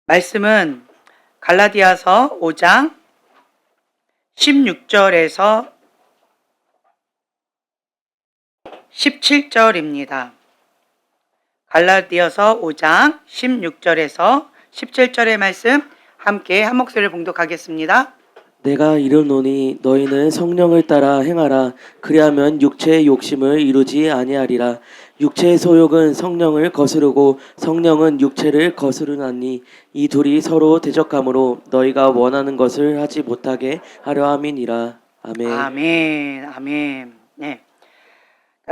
말씀은 갈라디아서 5장 16절에서 17절입니다. 갈라디아서 5장 16절에서 17절의 말씀 함께 한 목소리를 봉독하겠습니다. 내가 이르노니 너희는 성령을 따라 행하라. 그리하면 육체의 욕심을 이루지 아니하리라. 육체의 소욕은 성령을 거스르고 성령은 육체를 거스르나니 이 둘이 서로 대적하므로 너희가 원하는 것을 하지 못하게 하려 함이니라. 아멘. 아멘. 아멘. 네.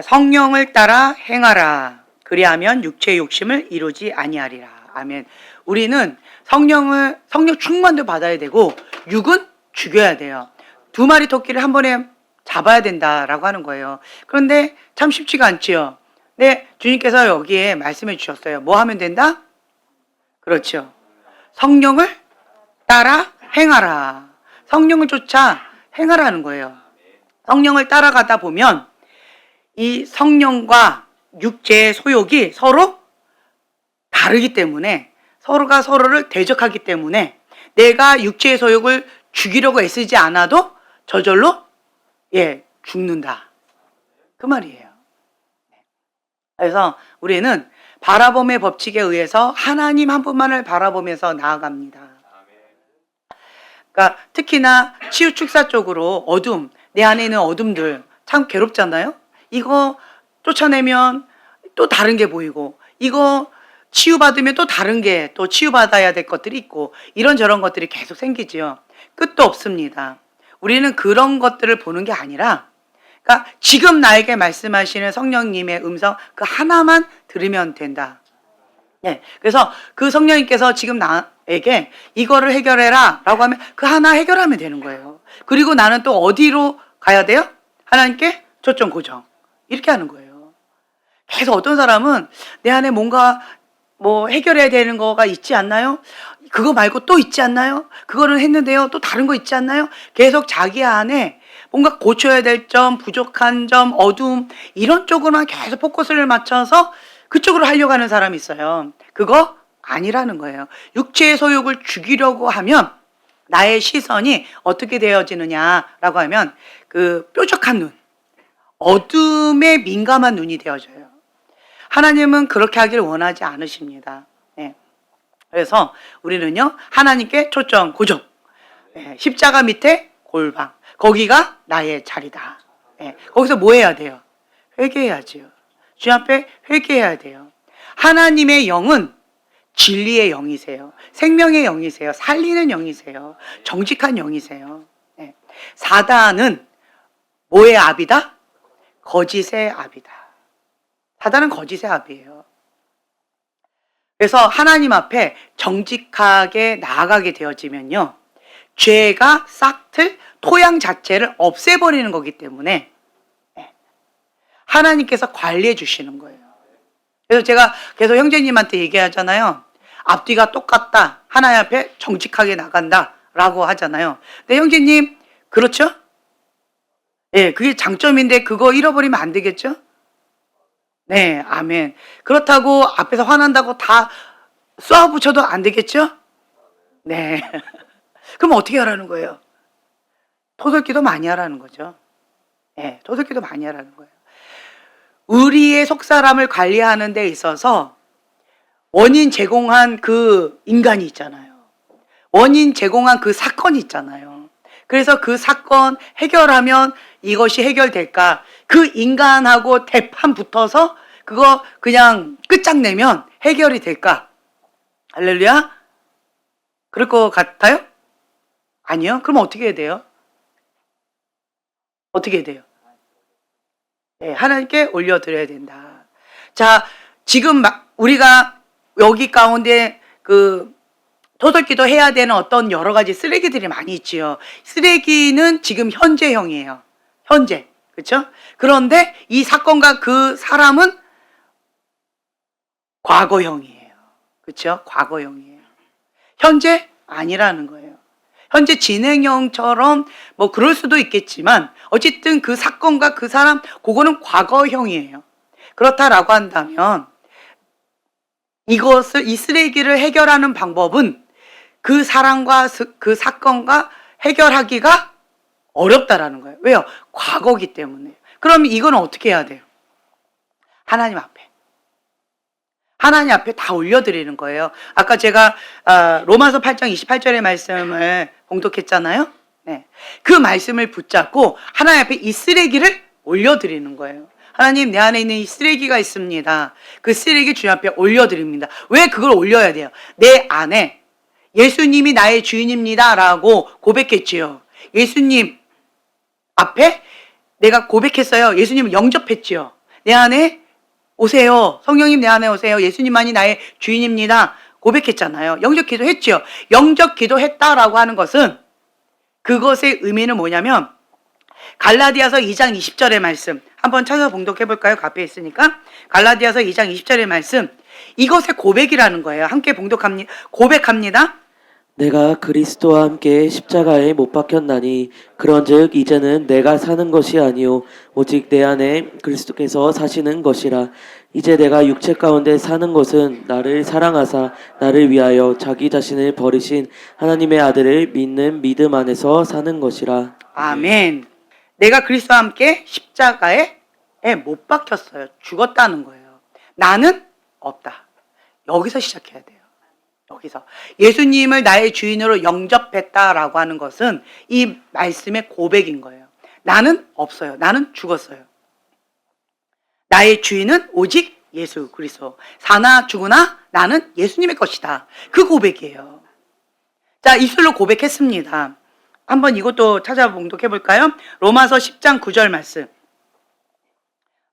성령을 따라 행하라. 그리하면 육체의 욕심을 이루지 아니하리라. 아멘. 우리는 성령 충만도 받아야 되고 육은 죽여야 돼요. 두 마리 토끼를 한 번에 잡아야 된다라고 하는 거예요. 그런데 참 쉽지가 않지요. 네, 주님께서 여기에 말씀해 주셨어요. 뭐 하면 된다? 그렇죠. 성령을 따라 행하라. 성령을 쫓아 행하라는 거예요. 성령을 따라가다 보면 이 성령과 육체의 소욕이 서로 다르기 때문에 서로가 서로를 대적하기 때문에 내가 육체의 소욕을 죽이려고 애쓰지 않아도 저절로 죽는다. 그 말이에요. 그래서 우리는 바라봄의 법칙에 의해서 하나님 한 분만을 바라보면서 나아갑니다. 그러니까 특히나 치유 축사 쪽으로 어둠, 내 안에 있는 어둠들 참 괴롭잖아요. 이거 쫓아내면 또 다른 게 보이고, 이거 치유받으면 또 다른 게 또 치유받아야 될 것들이 있고, 이런저런 것들이 계속 생기지요. 끝도 없습니다. 우리는 그런 것들을 보는 게 아니라, 그러니까 지금 나에게 말씀하시는 성령님의 음성 그 하나만 들으면 된다. 네, 그래서 그 성령님께서 지금 나에게 이거를 해결해라 라고 하면 그 하나 해결하면 되는 거예요. 그리고 나는 또 어디로 가야 돼요? 하나님께 초점 고정. 이렇게 하는 거예요. 계속 어떤 사람은 내 안에 뭔가 해결해야 되는 거가 있지 않나요? 그거 말고 또 있지 않나요? 그거는 했는데요. 또 다른 거 있지 않나요? 계속 자기 안에 뭔가 고쳐야 될 점, 부족한 점, 어둠 이런 쪽으로만 계속 포커스를 맞춰서 그쪽으로 하려고 하는 사람이 있어요. 그거 아니라는 거예요. 육체의 소욕을 죽이려고 하면 나의 시선이 어떻게 되어지느냐라고 하면 그 뾰족한 눈, 어둠에 민감한 눈이 되어져요. 하나님은 그렇게 하기를 원하지 않으십니다. 네. 그래서 우리는요, 하나님께 초점 고정. 네. 십자가 밑에 골방. 거기가 나의 자리다. 네. 거기서 뭐 해야 돼요? 회개해야지요. 주님 앞에 회개해야 돼요. 하나님의 영은 진리의 영이세요. 생명의 영이세요. 살리는 영이세요. 정직한 영이세요. 네. 사단은 뭐의 압이다? 거짓의 압이다. 사단은 거짓의 압이에요. 그래서 하나님 앞에 정직하게 나아가게 되어지면요, 죄가 싹틀 토양 자체를 없애버리는 거기 때문에 하나님께서 관리해 주시는 거예요. 그래서 제가 계속 형제님한테 얘기하잖아요. 앞뒤가 똑같다. 하나님 앞에 정직하게 나간다 라고 하잖아요. 근데 형제님 그렇죠? 예, 그게 장점인데 그거 잃어버리면 안 되겠죠? 네, 아멘. 그렇다고 앞에서 화난다고 다 쏘아붙여도 안 되겠죠? 네. 그럼 어떻게 하라는 거예요? 토설기도 많이 하라는 거죠. 네, 토설기도 많이 하라는 거예요. 우리의 속사람을 관리하는 데 있어서 원인 제공한 그 인간이 있잖아요. 원인 제공한 그 사건이 있잖아요. 그래서 그 사건 해결하면 이것이 해결될까? 그 인간하고 대판 붙어서 그거 그냥 끝장내면 해결이 될까? 할렐루야? 그럴 것 같아요? 아니요? 그럼 어떻게 해야 돼요? 어떻게 해야 돼요? 네, 하나님께 올려드려야 된다. 자, 지금 우리가 여기 가운데 그 토설기도 해야 되는 어떤 여러 가지 쓰레기들이 많이 있지요. 쓰레기는 지금 현재형이에요. 현재. 그렇죠? 그런데 이 사건과 그 사람은 과거형이에요. 그렇죠? 과거형이에요. 현재 아니라는 거예요. 현재 진행형처럼 그럴 수도 있겠지만 어쨌든 그 사건과 그 사람 그거는 과거형이에요. 그렇다라고 한다면 이 쓰레기를 해결하는 방법은 그 사랑과 그 사건과 해결하기가 어렵다라는 거예요. 왜요? 과거기 때문에. 그럼 이건 어떻게 해야 돼요? 하나님 앞에. 하나님 앞에 다 올려드리는 거예요. 아까 제가 로마서 8장 28절의 말씀을 봉독했잖아요. 네. 그 말씀을 붙잡고 하나님 앞에 이 쓰레기를 올려드리는 거예요. 하나님, 내 안에 있는 이 쓰레기가 있습니다. 그 쓰레기 주님 앞에 올려드립니다. 왜 그걸 올려야 돼요? 내 안에 예수님이 나의 주인입니다 라고 고백했지요. 예수님 앞에 내가 고백했어요. 예수님을 영접했지요. 내 안에 오세요. 성령님 내 안에 오세요. 예수님만이 나의 주인입니다. 고백했잖아요. 영접 기도했지요. 영접 기도했다라고 하는 것은 그것의 의미는 뭐냐면 갈라디아서 2장 20절의 말씀 한번 찾아 봉독해 볼까요? 앞에 있으니까 갈라디아서 2장 20절의 말씀 이것의 고백이라는 거예요. 함께 고백합니다. 내가 그리스도와 함께 십자가에 못 박혔나니 그런즉 이제는 내가 사는 것이 아니요 오직 내 안에 그리스도께서 사시는 것이라. 이제 내가 육체 가운데 사는 것은 나를 사랑하사 나를 위하여 자기 자신을 버리신 하나님의 아들을 믿는 믿음 안에서 사는 것이라. 아멘. 내가 그리스도와 함께 십자가에 못 박혔어요. 죽었다는 거예요. 나는 없다. 여기서 시작해야 돼요. 여기서 예수님을 나의 주인으로 영접했다라고 하는 것은 이 말씀의 고백인 거예요. 나는 없어요. 나는 죽었어요. 나의 주인은 오직 예수 그리스도. 사나 죽으나 나는 예수님의 것이다. 그 고백이에요. 자, 입술로 고백했습니다. 한번 이것도 찾아 봉독해 볼까요? 로마서 10장 9절 말씀.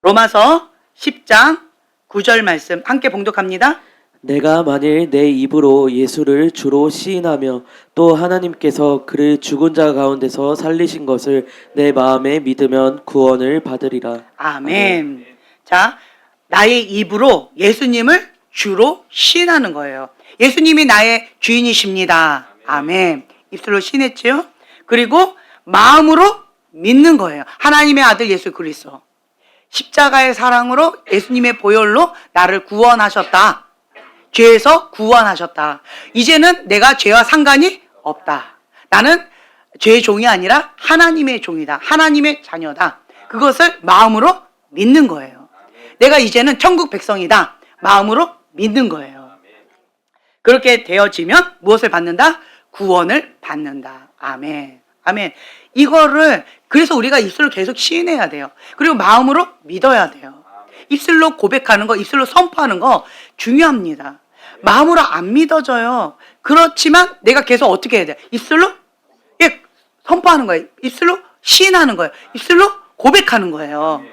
로마서 10장 9절 말씀 함께 봉독합니다. 내가 만일 내 입으로 예수를 주로 시인하며 또 하나님께서 그를 죽은 자 가운데서 살리신 것을 내 마음에 믿으면 구원을 받으리라. 아멘. 자, 나의 입으로 예수님을 주로 시인하는 거예요. 예수님이 나의 주인이십니다. 아멘. 입술로 시인했지요? 그리고 마음으로 믿는 거예요. 하나님의 아들 예수 그리스도. 십자가의 사랑으로 예수님의 보혈로 나를 구원하셨다. 죄에서 구원하셨다. 이제는 내가 죄와 상관이 없다. 나는 죄의 종이 아니라 하나님의 종이다. 하나님의 자녀다. 그것을 마음으로 믿는 거예요. 내가 이제는 천국 백성이다. 마음으로 믿는 거예요. 그렇게 되어지면 무엇을 받는다? 구원을 받는다. 아멘. 아멘. 이거를 그래서 우리가 입술로 계속 시인해야 돼요. 그리고 마음으로 믿어야 돼요. 입술로 고백하는 거, 입술로 선포하는 거 중요합니다. 마음으로 안 믿어져요. 그렇지만 내가 계속 어떻게 해야 돼? 입술로 선포하는 거예요. 입술로 시인하는 거예요. 입술로 고백하는 거예요.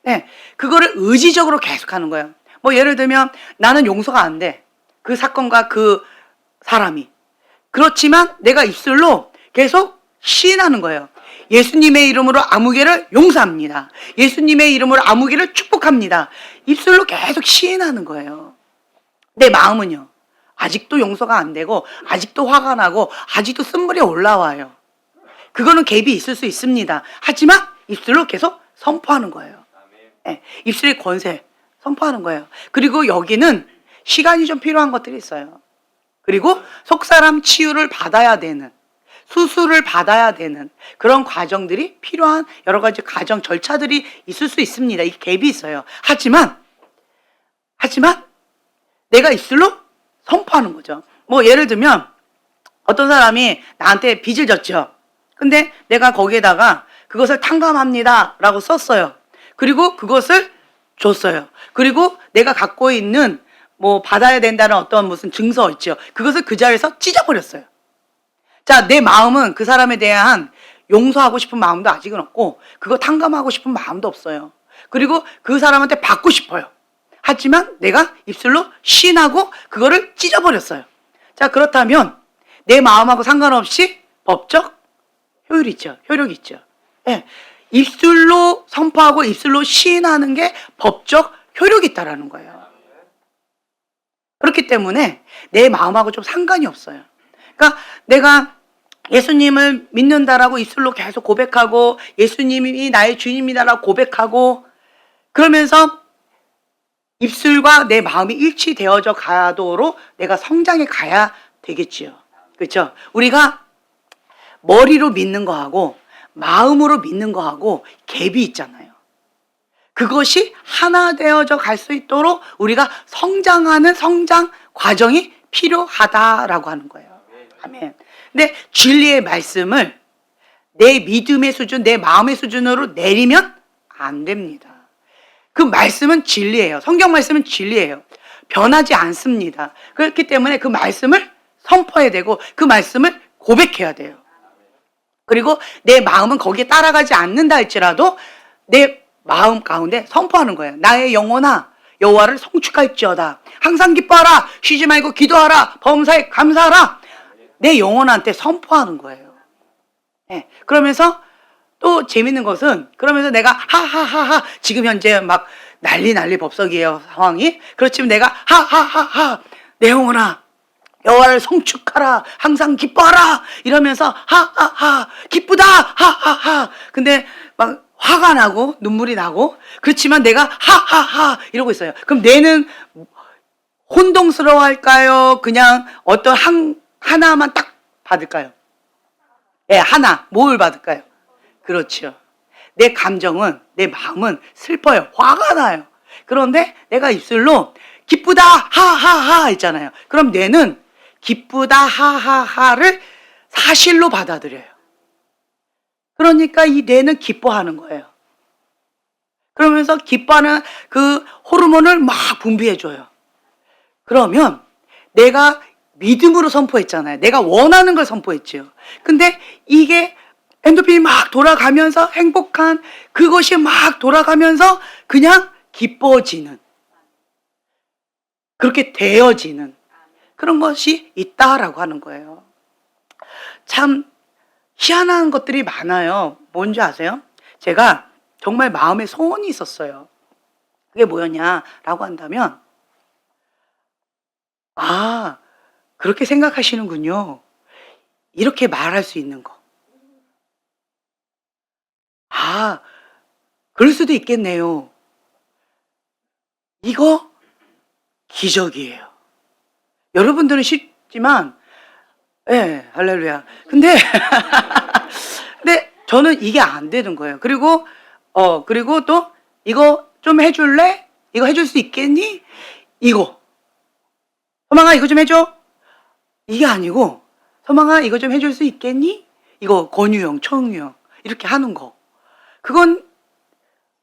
네, 그거를 의지적으로 계속하는 거예요. 뭐 예를 들면 나는 용서가 안 돼. 그 사건과 그 사람이. 그렇지만 내가 입술로 계속 시인하는 거예요. 예수님의 이름으로 아무개를 용서합니다. 예수님의 이름으로 아무개를 축복합니다. 입술로 계속 시인하는 거예요. 내 마음은요. 아직도 용서가 안 되고 아직도 화가 나고 아직도 쓴물이 올라와요. 그거는 갭이 있을 수 있습니다. 하지만 입술로 계속 선포하는 거예요. 네, 입술의 권세 선포하는 거예요. 그리고 여기는 시간이 좀 필요한 것들이 있어요. 그리고 속사람 치유를 받아야 되는 수술을 받아야 되는 그런 과정들이 필요한 여러 가지 과정 절차들이 있을 수 있습니다. 이 갭이 있어요. 하지만 내가 입술로 선포하는 거죠. 뭐 예를 들면 어떤 사람이 나한테 빚을 졌죠. 근데 내가 거기에다가 그것을 탕감합니다 라고 썼어요. 그리고 그것을 줬어요. 그리고 내가 갖고 있는 뭐 받아야 된다는 어떤 무슨 증서 있죠. 그것을 그 자리에서 찢어버렸어요. 자, 내 마음은 그 사람에 대한 용서하고 싶은 마음도 아직은 없고 그거 탕감하고 싶은 마음도 없어요. 그리고 그 사람한테 받고 싶어요. 하지만 내가 입술로 시인하고 그거를 찢어버렸어요. 자, 그렇다면 내 마음하고 상관없이 법적 효율이 있죠. 효력이 있죠. 네. 입술로 선포하고 입술로 시인하는 게 법적 효력이 있다라는 거예요. 그렇기 때문에 내 마음하고 좀 상관이 없어요. 그러니까 내가 예수님을 믿는다라고 입술로 계속 고백하고 예수님이 나의 주인입니다라고 고백하고 그러면서 입술과 내 마음이 일치되어져 가도록 내가 성장해 가야 되겠지요. 그렇죠? 우리가 머리로 믿는 거하고 마음으로 믿는 거하고 갭이 있잖아요. 그것이 하나 되어져 갈 수 있도록 우리가 성장하는 성장 과정이 필요하다라고 하는 거예요. 아멘. 근데 진리의 말씀을 내 믿음의 수준, 내 마음의 수준으로 내리면 안 됩니다. 그 말씀은 진리예요. 성경 말씀은 진리예요. 변하지 않습니다. 그렇기 때문에 그 말씀을 선포해야 되고 그 말씀을 고백해야 돼요. 그리고 내 마음은 거기에 따라가지 않는다 할지라도 내 마음 가운데 선포하는 거예요. 나의 영혼아 여호와를 성축할지어다. 항상 기뻐하라. 쉬지 말고 기도하라. 범사에 감사하라. 내 영혼한테 선포하는 거예요. 네. 그러면서 또 재밌는 것은 그러면서 내가 하하하하 지금 현재 막 난리 법석이에요 상황이. 그렇지만 내가 하하하하 내 영혼아 여호와를 성축하라 항상 기뻐하라 이러면서 하하하 기쁘다 하하하 근데 막 화가 나고 눈물이 나고 그렇지만 내가 하하하 이러고 있어요. 그럼 뇌는 혼동스러워할까요? 그냥 어떤 하나만 딱 받을까요? 예, 하나 뭘 받을까요? 그렇죠. 내 감정은 내 마음은 슬퍼요. 화가 나요. 그런데 내가 입술로 기쁘다 하하하 있잖아요. 그럼 뇌는 기쁘다 하하하를 사실로 받아들여요. 그러니까 이 뇌는 기뻐하는 거예요. 그러면서 기뻐하는 그 호르몬을 막 분비해줘요. 그러면 내가 믿음으로 선포했잖아요. 내가 원하는 걸 선포했죠. 근데 이게 엔도핀이 막 돌아가면서 행복한 그것이 막 돌아가면서 그냥 기뻐지는 그렇게 되어지는 그런 것이 있다라고 하는 거예요. 참 희한한 것들이 많아요. 뭔지 아세요? 제가 정말 마음에 소원이 있었어요. 그게 뭐였냐라고 한다면 아 그렇게 생각하시는군요. 이렇게 말할 수 있는 거. 아 그럴 수도 있겠네요. 이거 기적이에요. 여러분들은 쉽지만 예, 할렐루야. 근데 저는 이게 안 되는 거예요. 그리고 또 이거 좀 해줄래? 이거 해줄 수 있겠니? 이거 서망아 이거 좀 해줘. 이게 아니고 서망아 이거 좀 해줄 수 있겠니? 이거 권유형, 청유형 이렇게 하는 거. 그건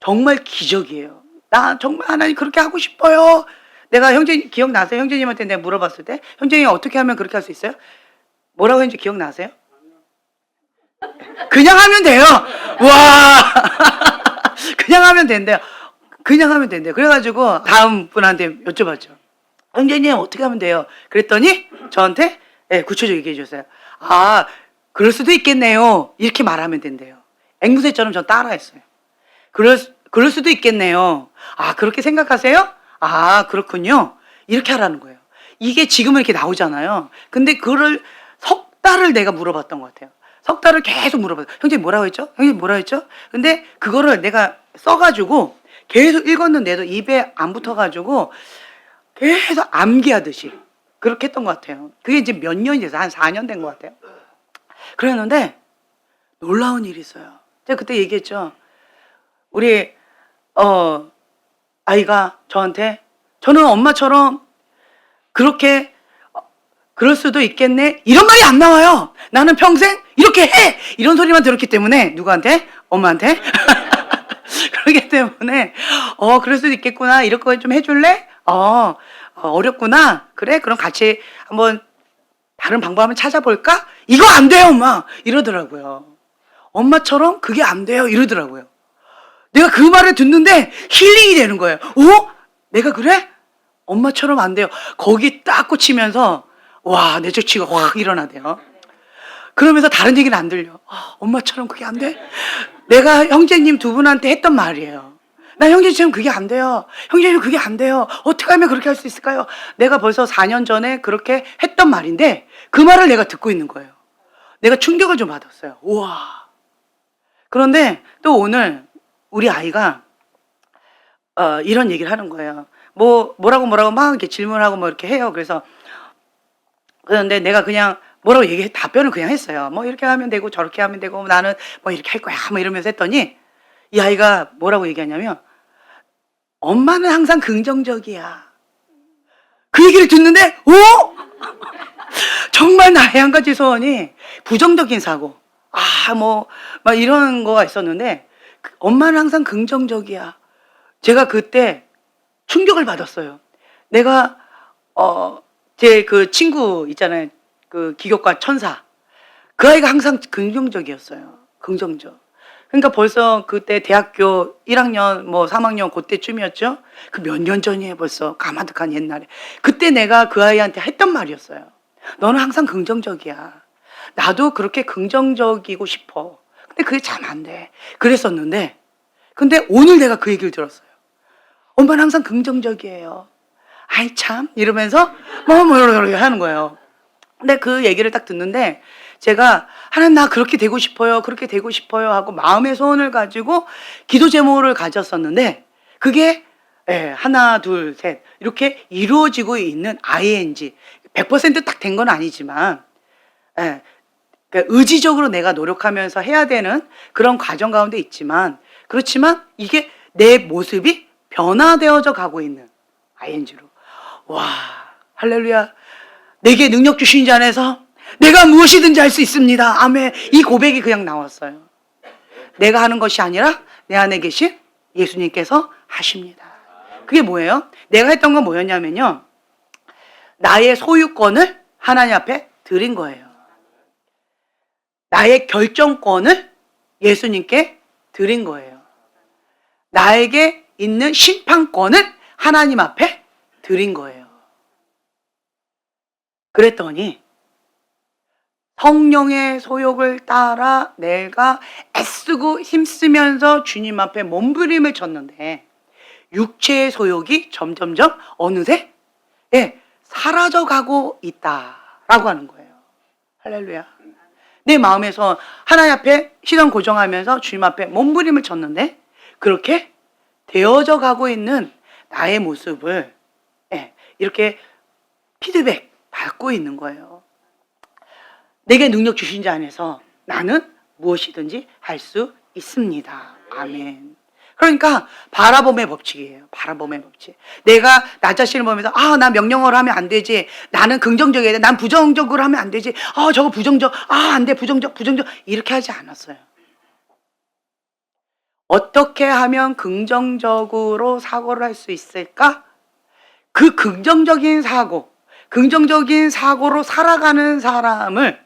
정말 기적이에요. 나 정말 하나님 그렇게 하고 싶어요. 내가 형제님 기억나세요? 형제님한테 내가 물어봤을 때 형제님 어떻게 하면 그렇게 할 수 있어요? 뭐라고 했는지 기억나세요? 그냥 하면 돼요. 와 그냥 하면 된대요. 그냥 하면 된대요. 그래가지고 다음 분한테 여쭤봤죠. 형제님 어떻게 하면 돼요? 그랬더니 저한테 네, 구체적으로 얘기해 주셨어요. 아 그럴 수도 있겠네요. 이렇게 말하면 된대요. 앵무새처럼 전 따라했어요. 그럴 수도 있겠네요. 아 그렇게 생각하세요? 아 그렇군요. 이렇게 하라는 거예요. 이게 지금은 이렇게 나오잖아요. 근데 그걸 석 달을 내가 물어봤던 것 같아요. 석 달을 계속 물어봤어요. 형제님 뭐라고 했죠? 형제님 뭐라고 했죠? 근데 그거를 내가 써가지고 계속 읽었는데도 입에 안 붙어가지고 계속 암기하듯이 그렇게 했던 것 같아요. 그게 이제 몇 년이 돼서 한 4년 된 것 같아요. 그랬는데 놀라운 일이 있어요. 제가 그때 얘기했죠. 우리 아이가 저한테 저는 엄마처럼 그렇게 그럴 수도 있겠네 이런 말이 안 나와요. 나는 평생 이렇게 해 이런 소리만 들었기 때문에 누구한테? 엄마한테? 그렇기 때문에 그럴 수도 있겠구나 이런 거 좀 해줄래? 어렵구나 그래 그럼 같이 한번 다른 방법 한번 찾아볼까? 이거 안 돼요 엄마 이러더라고요. 엄마처럼 그게 안 돼요 이러더라고요. 내가 그 말을 듣는데 힐링이 되는 거예요. 내가 그래? 엄마처럼 안 돼요. 거기 딱 꽂히면서 와 내 저치가 확 일어나대요. 그러면서 다른 얘기는 안 들려. 엄마처럼 그게 안 돼? 내가 형제님 두 분한테 했던 말이에요. 나 형제님 그게 안 돼요. 형제님 그게 안 돼요. 어떻게 하면 그렇게 할 수 있을까요? 내가 벌써 4년 전에 그렇게 했던 말인데 그 말을 내가 듣고 있는 거예요. 내가 충격을 좀 받았어요. 우와. 그런데 또 오늘 우리 아이가 이런 얘기를 하는 거예요. 뭐라고 막 이렇게 질문하고 뭐 이렇게 해요. 그런데 내가 그냥 뭐라고 답변을 그냥 했어요. 뭐 이렇게 하면 되고 저렇게 하면 되고 나는 뭐 이렇게 할 거야 뭐 이러면서 했더니 이 아이가 뭐라고 얘기하냐면 엄마는 항상 긍정적이야. 그 얘기를 듣는데 정말 나의 한 가지 소원이 부정적인 사고 뭐 막 이런 거가 있었는데 엄마는 항상 긍정적이야. 제가 그때 충격을 받았어요. 내가 제 그 친구 있잖아요. 그 기교과 천사. 그 아이가 항상 긍정적이었어요. 긍정적. 그러니까 벌써 그때 대학교 1학년 뭐 3학년 그때쯤이었죠. 그 몇 년 전이에요. 벌써 가마득한 옛날에. 그때 내가 그 아이한테 했던 말이었어요. 너는 항상 긍정적이야. 나도 그렇게 긍정적이고 싶어. 근데 그게 참 안 돼. 그랬었는데 근데 오늘 내가 그 얘기를 들었어요. 엄마는 항상 긍정적이에요. 아이 참 이러면서 이렇게 하는 거예요. 근데 그 얘기를 딱 듣는데 제가 하나님 나 그렇게 되고 싶어요. 그렇게 되고 싶어요 하고 마음의 소원을 가지고 기도 제목을 가졌었는데 그게 하나 둘 셋 이렇게 이루어지고 있는 ing 100%딱 된 건 아니지만 그러니까 의지적으로 내가 노력하면서 해야 되는 그런 과정 가운데 있지만 그렇지만 이게 내 모습이 변화되어져 가고 있는 ing로 와 할렐루야. 내게 능력 주신 자 안에서 내가 무엇이든지 할 수 있습니다. 아멘. 이 고백이 그냥 나왔어요. 내가 하는 것이 아니라 내 안에 계신 예수님께서 하십니다. 그게 뭐예요? 내가 했던 건 뭐였냐면요. 나의 소유권을 하나님 앞에 드린 거예요. 나의 결정권을 예수님께 드린 거예요. 나에게 있는 심판권을 하나님 앞에 드린 거예요. 그랬더니 성령의 소욕을 따라 내가 애쓰고 힘쓰면서 주님 앞에 몸부림을 쳤는데 육체의 소욕이 점점점 어느새 사라져가고 있다라고 하는 거예요. 할렐루야. 내 마음에서 하나님 앞에 시선 고정하면서 주님 앞에 몸부림을 쳤는데 그렇게 되어져 가고 있는 나의 모습을 이렇게 피드백 받고 있는 거예요. 내게 능력 주신 자 안에서 나는 무엇이든지 할 수 있습니다. 아멘. 그러니까 바라봄의 법칙이에요. 바라봄의 법칙. 내가 나 자신을 보면서 나 명령어로 하면 안 되지. 나는 긍정적이어야 돼. 난 부정적으로 하면 안 되지. 저거 부정적. 안 돼. 부정적. 이렇게 하지 않았어요. 어떻게 하면 긍정적으로 사고를 할 수 있을까? 그 긍정적인 사고로 살아가는 사람을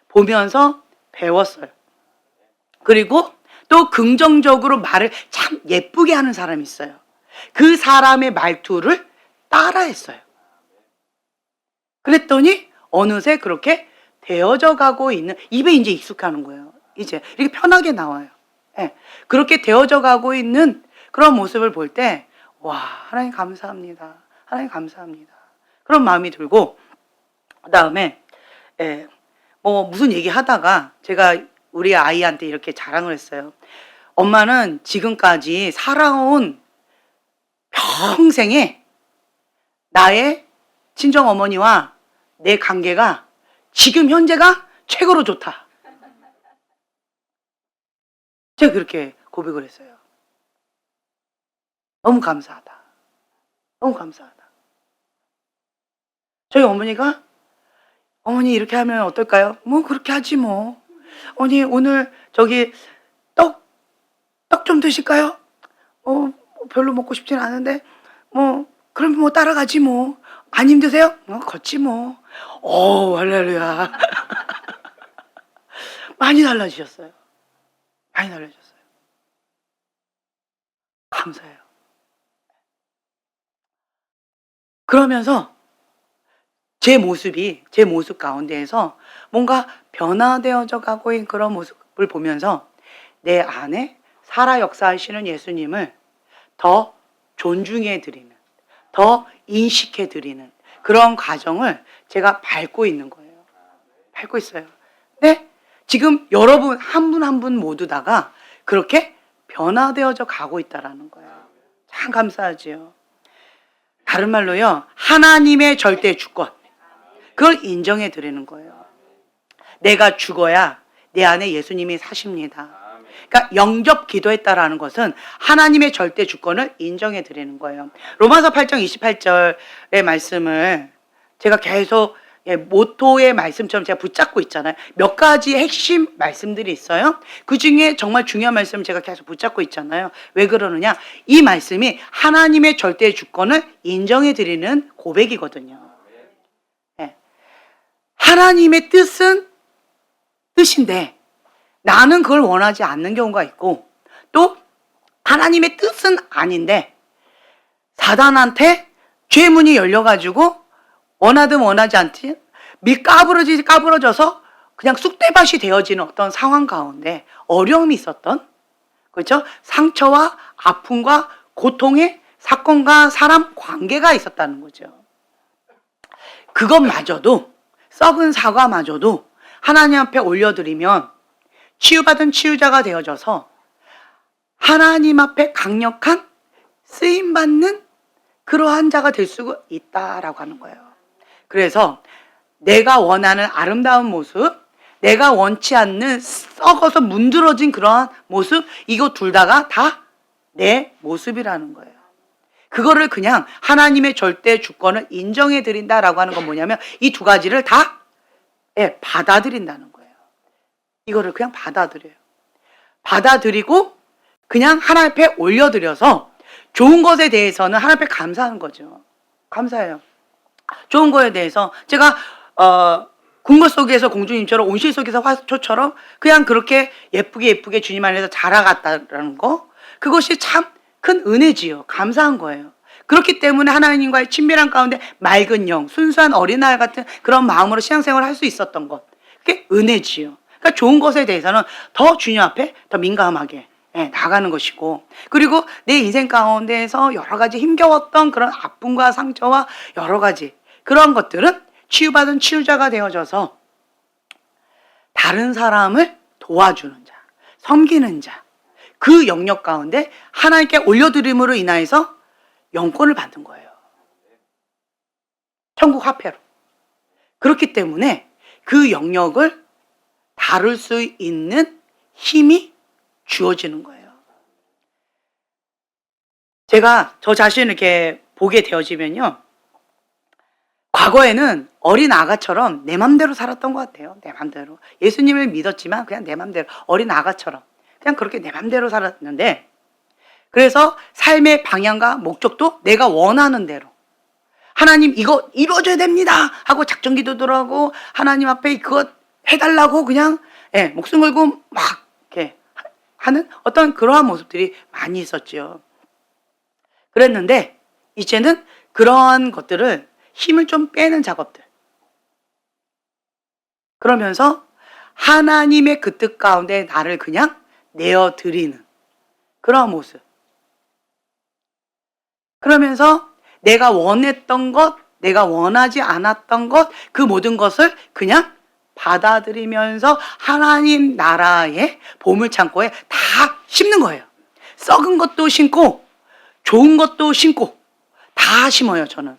보면서 배웠어요. 그리고 또 긍정적으로 말을 참 예쁘게 하는 사람이 있어요. 그 사람의 말투를 따라했어요. 그랬더니 어느새 그렇게 되어져 가고 있는 입에 이제 익숙하는 거예요. 이제 이렇게 편하게 나와요. 그렇게 되어져 가고 있는 그런 모습을 볼 때 와, 하나님 감사합니다. 하나님 감사합니다. 그런 마음이 들고 그다음에 뭐 무슨 얘기 하다가 제가 우리 아이한테 이렇게 자랑을 했어요. 엄마는 지금까지 살아온 평생에 나의 친정 어머니와 내 관계가 지금 현재가 최고로 좋다. 제가 그렇게 고백을 했어요. 너무 감사하다. 너무 감사하다. 저희 어머니가 어머니 이렇게 하면 어떨까요? 뭐 그렇게 하지 뭐. 어머니 오늘 저기 떡 좀 드실까요? 별로 먹고 싶진 않은데 그럼 뭐 따라가지 뭐. 안 힘드세요? 걷지 뭐. 할렐루야. 많이 달라지셨어요. 많이 달라지셨어요. 감사해요. 그러면서 제 모습 가운데에서 뭔가 변화되어져 가고 있는 그런 모습을 보면서 내 안에 살아 역사하시는 예수님을 더 존중해 드리는, 더 인식해 드리는 그런 과정을 제가 밟고 있는 거예요. 밟고 있어요. 네? 지금 여러분 한 분 한 분 모두 다가 그렇게 변화되어져 가고 있다라는 거예요. 참 감사하지요. 다른 말로요. 하나님의 절대 주권. 그걸 인정해 드리는 거예요. 내가 죽어야 내 안에 예수님이 사십니다. 그러니까 영접 기도했다라는 것은 하나님의 절대 주권을 인정해 드리는 거예요. 로마서 8장 28절의 말씀을 제가 계속 모토의 말씀처럼 제가 붙잡고 있잖아요. 몇 가지 핵심 말씀들이 있어요. 그 중에 정말 중요한 말씀을 제가 계속 붙잡고 있잖아요. 왜 그러느냐? 이 말씀이 하나님의 절대 주권을 인정해 드리는 고백이거든요. 네. 하나님의 뜻은 뜻인데 나는 그걸 원하지 않는 경우가 있고, 또 하나님의 뜻은 아닌데 사단한테 죄문이 열려가지고 원하든 원하지 않든 까부러져서 그냥 쑥대밭이 되어지는 어떤 상황 가운데 어려움이 있었던, 그렇죠? 상처와 아픔과 고통의 사건과 사람 관계가 있었다는 거죠. 그것마저도, 썩은 사과마저도 하나님 앞에 올려드리면 치유받은 치유자가 되어져서 하나님 앞에 강력한 쓰임받는 그러한 자가 될 수 있다라고 하는 거예요. 그래서 내가 원하는 아름다운 모습, 내가 원치 않는 썩어서 문드러진 그러한 모습, 이거 둘 다가 다 내 모습이라는 거예요. 그거를 그냥 하나님의 절대 주권을 인정해 드린다라고 하는 건 뭐냐면 이 두 가지를 다 받아들인다는 거예요. 이거를 그냥 받아들여요. 받아들이고 그냥 하나님 앞에 올려드려서 좋은 것에 대해서는 하나님 앞에 감사하는 거죠. 감사해요. 좋은 거에 대해서 제가 궁궐 속에서 공주님처럼 온실 속에서 화초처럼 그냥 그렇게 예쁘게 주님 안에서 자라갔다라는 거, 그것이 참 큰 은혜지요. 감사한 거예요. 그렇기 때문에 하나님과의 친밀한 가운데 맑은 영, 순수한 어린아이 같은 그런 마음으로 신앙생활을 할 수 있었던 것, 그게 은혜지요. 그러니까 좋은 것에 대해서는 더 주님 앞에 더 민감하게 나가는 것이고, 그리고 내 인생 가운데에서 여러 가지 힘겨웠던 그런 아픔과 상처와 여러 가지 그런 것들은 치유받은 치유자가 되어져서 다른 사람을 도와주는 자, 섬기는 자, 그 영역 가운데 하나님께 올려드림으로 인하여서 영권을 받는 거예요. 천국 화폐로. 그렇기 때문에 그 영역을 다룰 수 있는 힘이 주어지는 거예요. 제가 저 자신을 이렇게 보게 되어지면요, 과거에는 어린 아가처럼 내 맘대로 살았던 것 같아요. 내 맘대로. 예수님을 믿었지만 그냥 내 맘대로, 어린 아가처럼 그냥 그렇게 내 맘대로 살았는데, 그래서 삶의 방향과 목적도 내가 원하는 대로, 하나님 이거 이루어져야 됩니다 하고 작전 기도도 하고 하나님 앞에 그거 해달라고 그냥 목숨 걸고 막 이렇게 하는 어떤 그러한 모습들이 많이 있었죠. 그랬는데 이제는 그러한 것들을 힘을 좀 빼는 작업들, 그러면서 하나님의 그 뜻 가운데 나를 그냥 내어드리는 그러한 모습, 그러면서 내가 원했던 것, 내가 원하지 않았던 것, 그 모든 것을 그냥 받아들이면서 하나님 나라의 보물창고에 다 심는 거예요. 썩은 것도 심고 좋은 것도 심고 다 심어요. 저는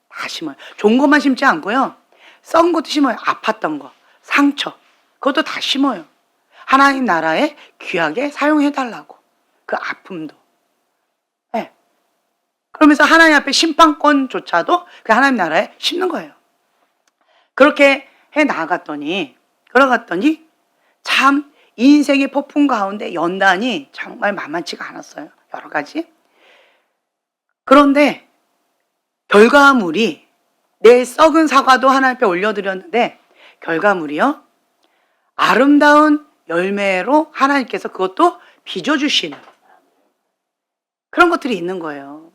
다 심어요. 좋은 것만 심지 않고요, 썩은 것도 심어요. 아팠던 거, 상처, 그것도 다 심어요. 하나님 나라에 귀하게 사용해달라고, 그 아픔도. 그러면서 하나님 앞에 심판권조차도 그 하나님 나라에 심는 거예요. 그렇게 해 나갔더니 참 인생의 폭풍 가운데 연단이 정말 만만치가 않았어요. 여러 가지. 그런데 결과물이, 내 썩은 사과도 하나님 앞에 올려드렸는데 결과물이요, 아름다운 열매로 하나님께서 그것도 빚어주시는 그런 것들이 있는 거예요.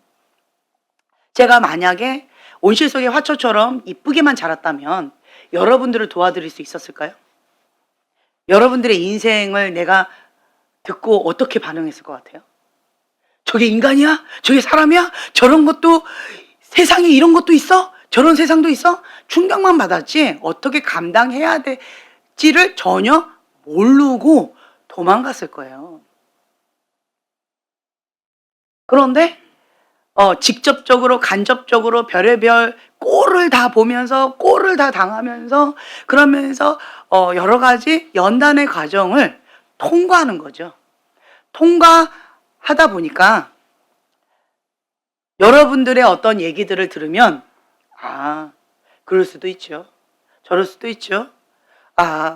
제가 만약에 온실 속의 화초처럼 이쁘게만 자랐다면 여러분들을 도와드릴 수 있었을까요? 여러분들의 인생을 내가 듣고 어떻게 반응했을 것 같아요? 저게 인간이야? 저게 사람이야? 저런 것도, 세상에 이런 것도 있어? 저런 세상도 있어? 충격만 받았지 어떻게 감당해야 될지를 전혀 모르고 도망갔을 거예요. 그런데 직접적으로 간접적으로 별의별 꼴을 다 보면서 꼴을 다 당하면서 그러면서 여러 가지 연단의 과정을 통과하는 거죠. 통과하다 보니까 여러분들의 어떤 얘기들을 들으면 그럴 수도 있죠. 저럴 수도 있죠.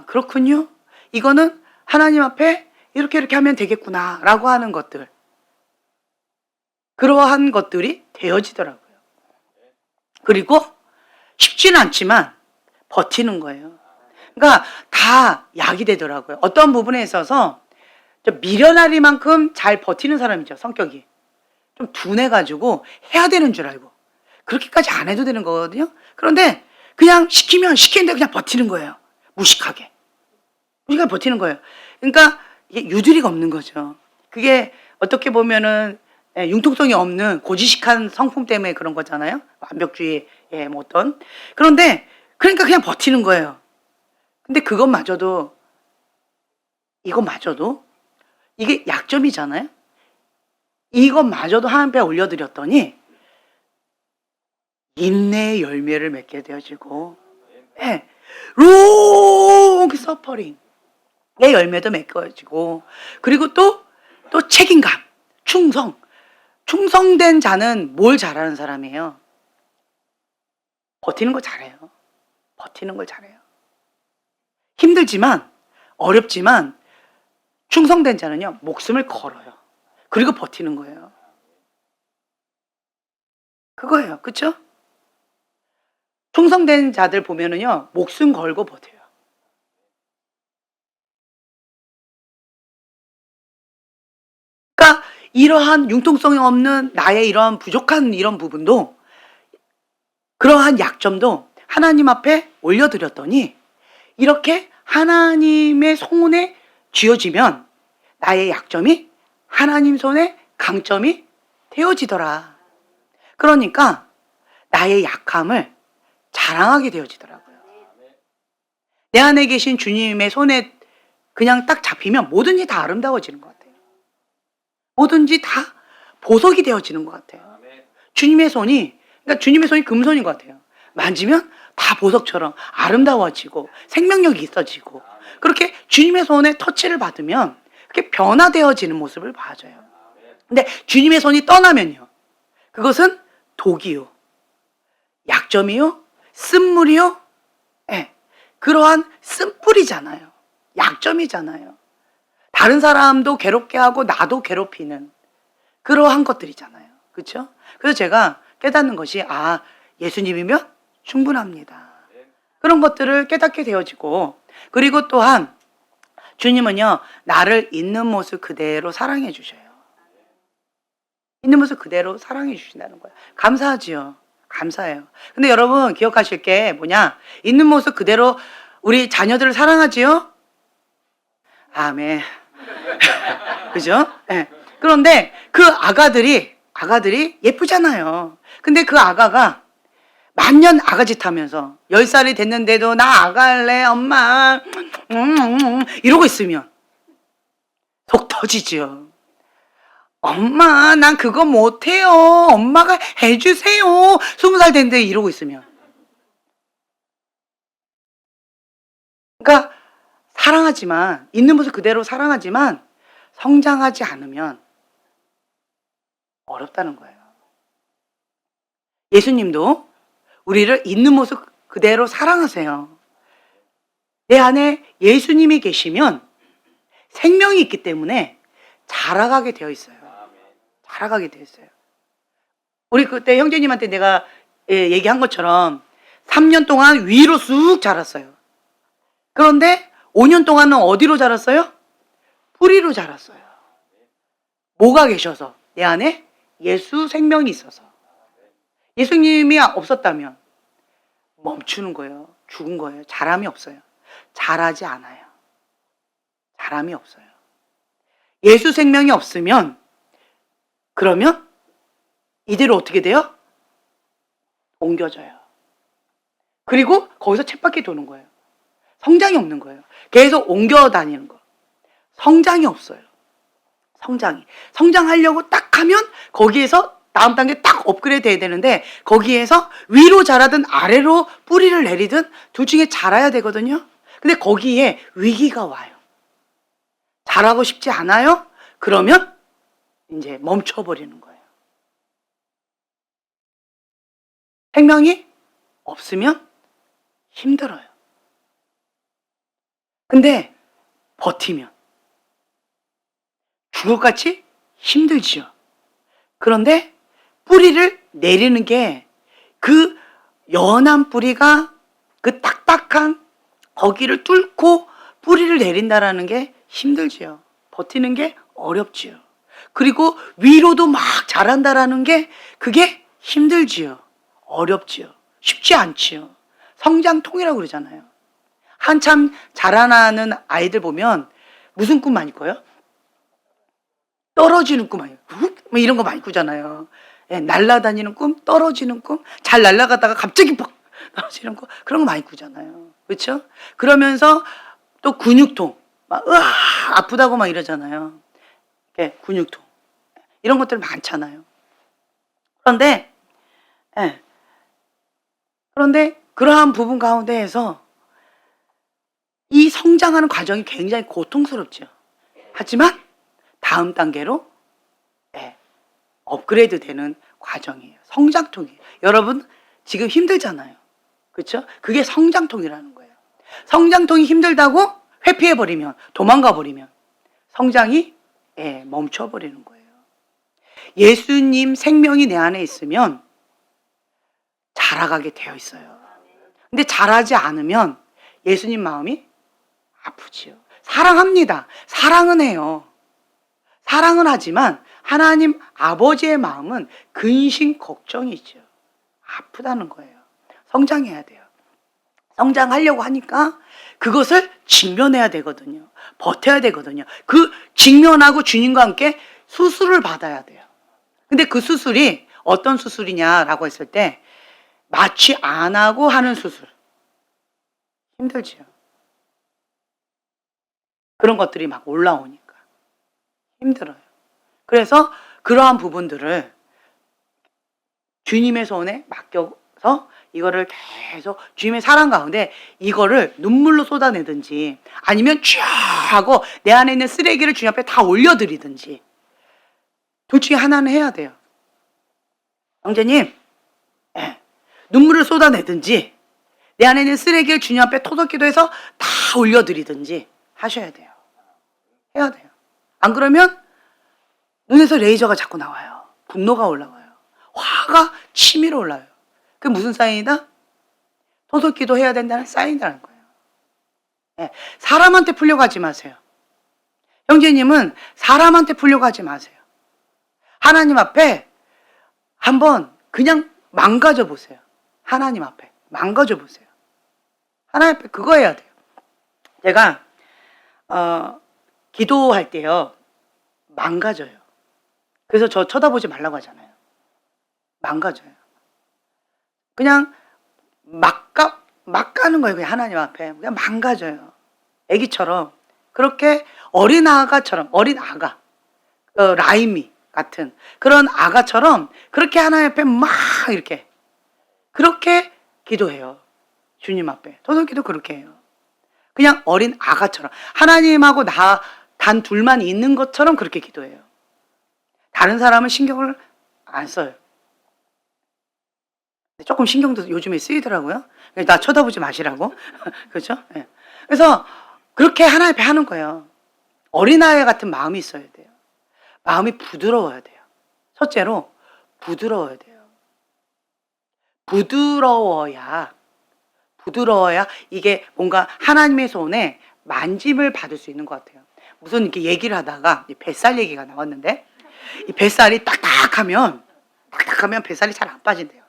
그렇군요. 이거는 하나님 앞에 이렇게 하면 되겠구나 라고 하는 것들, 그러한 것들이 되어지더라고요. 그리고 쉽지는 않지만 버티는 거예요. 그러니까 다 약이 되더라고요. 어떤 부분에 있어서 좀 미련하리만큼 잘 버티는 사람이죠. 성격이 좀 둔해가지고 해야 되는 줄 알고 그렇게까지 안 해도 되는 거거든요. 그런데 그냥 시키면 시키는데 그냥 버티는 거예요. 무식하게 버티는 거예요. 그러니까 이게 유두리가 없는 거죠. 그게 어떻게 보면은 융통성이 없는 고지식한 성품 때문에 그런 거잖아요. 완벽주의, 뭐 어떤. 그런데 그러니까 그냥 버티는 거예요. 근데 이것마저도 이게 약점이잖아요. 이것마저도 하나님께 올려드렸더니 인내의 열매를 맺게 되어지고, 롱 서퍼링의 열매도 맺어지고, 그리고 또 책임감, 충성된 자는 뭘 잘하는 사람이에요? 버티는 걸 잘해요. 힘들지만, 어렵지만 충성된 자는요, 목숨을 걸어요. 그리고 버티는 거예요. 그거예요. 그쵸? 충성된 자들 보면은요, 목숨 걸고 버텨요. 그러니까 이러한 융통성이 없는 나의 이러한 부족한 이런 부분도, 그러한 약점도 하나님 앞에 올려드렸더니 이렇게 하나님의 손에 쥐어지면 나의 약점이 하나님 손에 강점이 되어지더라. 그러니까 나의 약함을 자랑하게 되어지더라고요. 내 안에 계신 주님의 손에 그냥 딱 잡히면 뭐든지 다 아름다워지는 것 같아요. 뭐든지 다 보석이 되어지는 것 같아요. 주님의 손이 금손인 것 같아요. 만지면 다 보석처럼 아름다워지고 생명력이 있어지고, 그렇게 주님의 손에 터치를 받으면 그렇게 변화되어지는 모습을 봐줘요. 근데 주님의 손이 떠나면요, 그것은 독이요, 약점이요, 쓴물이요, 그러한 쓴뿌리잖아요. 약점이잖아요. 다른 사람도 괴롭게 하고 나도 괴롭히는 그러한 것들이잖아요. 그렇죠? 그래서 제가 깨닫는 것이 예수님이면 충분합니다. 그런 것들을 깨닫게 되어지고, 그리고 또한 주님은요, 나를 있는 모습 그대로 사랑해 주셔요. 있는 모습 그대로 사랑해 주신다는 거예요. 감사하지요. 감사해요. 근데 여러분 기억하실 게 뭐냐? 있는 모습 그대로 우리 자녀들을 사랑하지요? 아멘. 그죠? 그런데 그 아가들이 예쁘잖아요. 근데 그 아가가 만년 아가짓 하면서 10살이 됐는데도 나 아가할래 엄마 이러고 있으면 속 터지죠. 엄마 난 그거 못해요. 엄마가 해주세요. 20살 됐는데 이러고 있으면. 그러니까 사랑하지만, 있는 모습 그대로 사랑하지만 성장하지 않으면 어렵다는 거예요. 예수님도 우리를 있는 모습 그대로 사랑하세요. 내 안에 예수님이 계시면 생명이 있기 때문에 자라가게 되어 있어요. 우리 그때 형제님한테 내가 얘기한 것처럼 3년 동안 위로 쑥 자랐어요. 그런데 5년 동안은 어디로 자랐어요? 뿌리로 자랐어요. 뭐가 계셔서? 내 안에 예수 생명이 있어서. 예수님이 없었다면 멈추는 거예요. 죽은 거예요. 자람이 없어요. 자라지 않아요. 자람이 없어요. 예수 생명이 없으면, 그러면 이대로 어떻게 돼요? 옮겨져요. 그리고 거기서 쳇바퀴 도는 거예요. 성장이 없는 거예요. 계속 옮겨 다니는 거. 성장이 없어요. 성장하려고 딱 하면 거기에서 다음 단계 딱 업그레이드 해야 되는데 거기에서 위로 자라든 아래로 뿌리를 내리든 둘 중에 자라야 되거든요. 근데 거기에 위기가 와요. 자라고 싶지 않아요? 그러면 이제 멈춰버리는 거예요. 생명이 없으면 힘들어요. 근데 버티면 죽을같이 힘들지요. 그런데 뿌리를 내리는 게 그 연한 뿌리가 그 딱딱한 거기를 뚫고 뿌리를 내린다라는 게 힘들지요. 버티는 게 어렵지요. 그리고 위로도 막 자란다라는 게 그게 힘들지요. 어렵지요. 쉽지 않지요. 성장통이라고 그러잖아요. 한참 자라나는 아이들 보면 무슨 꿈 많이 꿔요? 떨어지는 꿈 많이 꾹 뭐 이런 거 많이 꾸잖아요. 예, 날아다니는 꿈, 떨어지는 꿈, 잘 날아가다가 갑자기 퍽 떨어지는 꿈, 그런 거 많이 꾸잖아요. 그렇죠? 그러면서 또 근육통, 막 으아 아프다고 막 이러잖아요. 예, 근육통 이런 것들 많잖아요. 그런데 예, 그런데 그러한 부분 가운데에서 이 성장하는 과정이 굉장히 고통스럽죠. 하지만 다음 단계로 예, 업그레이드 되는 과정이에요. 성장통이에요. 여러분 지금 힘들잖아요. 그렇죠? 그게 성장통이라는 거예요. 성장통이 힘들다고 회피해버리면, 도망가버리면 성장이 예, 멈춰버리는 거예요. 예수님 생명이 내 안에 있으면 자라가게 되어 있어요. 근데 자라지 않으면 예수님 마음이 아프지요. 사랑합니다. 사랑은 해요. 사랑은 하지만 하나님 아버지의 마음은 근심 걱정이죠. 아프다는 거예요. 성장해야 돼요. 성장하려고 하니까 그것을 직면해야 되거든요. 버텨야 되거든요. 그 직면하고 주님과 함께 수술을 받아야 돼요. 근데 그 수술이 어떤 수술이냐라고 했을 때 마취 안 하고 하는 수술. 힘들지요. 그런 것들이 막 올라오니까 힘들어요. 그래서 그러한 부분들을 주님의 손에 맡겨서 이거를 계속 주님의 사랑 가운데 이거를 눈물로 쏟아내든지 아니면 쫙 하고 내 안에 있는 쓰레기를 주님 앞에 다 올려드리든지 둘 중에 하나는 해야 돼요. 형제님, 예, 눈물을 쏟아내든지 내 안에 있는 쓰레기를 주님 앞에 토독기도해서 다 올려드리든지 하셔야 돼요. 해야 돼요. 안 그러면 눈에서 레이저가 자꾸 나와요. 분노가 올라와요. 화가 치밀어 올라요. 그게 무슨 사인이다? 토독기도 해야 된다는 사인이라는 거예요. 네. 사람한테 풀려가지 마세요. 형제님은 사람한테 풀려가지 마세요. 하나님 앞에 한번 그냥 망가져 보세요. 하나님 앞에 망가져 보세요. 하나님 앞에 그거 해야 돼요. 제가 기도할 때요 망가져요. 그래서 저 쳐다보지 말라고 하잖아요. 망가져요. 그냥 막 가는 거예요. 그냥 하나님 앞에. 그냥 망가져요. 애기처럼. 그렇게 어린 아가처럼, 어린 아가. 라임이 같은 그런 아가처럼 그렇게 하나님 앞에 막 이렇게. 그렇게 기도해요. 주님 앞에. 토독기도 그렇게 해요. 그냥 어린 아가처럼. 하나님하고 나 단 둘만 있는 것처럼 그렇게 기도해요. 다른 사람은 신경을 안 써요. 조금 신경도 요즘에 쓰이더라고요. 나 쳐다보지 마시라고. 그렇죠? 네. 그래서 그렇게 하나님 앞에 하는 거예요. 어린아이 같은 마음이 있어야 돼요. 마음이 부드러워야 돼요. 첫째로 부드러워야 돼요. 부드러워야 이게 뭔가 하나님의 손에 만짐을 받을 수 있는 것 같아요. 무슨 이렇게 얘기를 하다가 뱃살 얘기가 나왔는데 이 뱃살이 딱딱하면 뱃살이 잘 안 빠진대요.